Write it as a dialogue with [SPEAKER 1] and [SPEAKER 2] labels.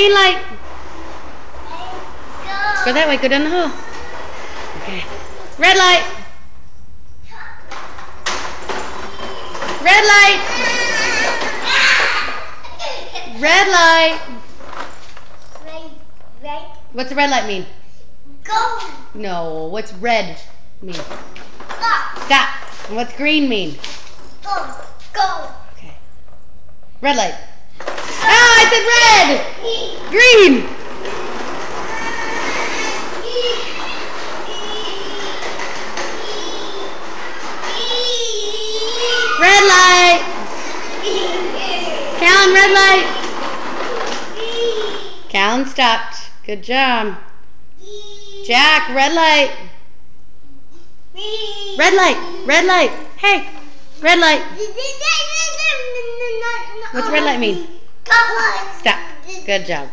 [SPEAKER 1] Green light. Go that way. Go down the hall. Okay. Red light. Red light. Red light.
[SPEAKER 2] Red.
[SPEAKER 1] What's the red light mean?
[SPEAKER 2] Go.
[SPEAKER 1] No. What's red mean?
[SPEAKER 2] Stop.
[SPEAKER 1] Stop. And what's green mean?
[SPEAKER 2] Go. Go.
[SPEAKER 1] Okay. Red light. Ah, I said red. Green. Red light. Callan, red light. Callan stopped. Good job. Jack, red light. Red light. Red light. Hey, red light. What's red light mean? Stop. Good job.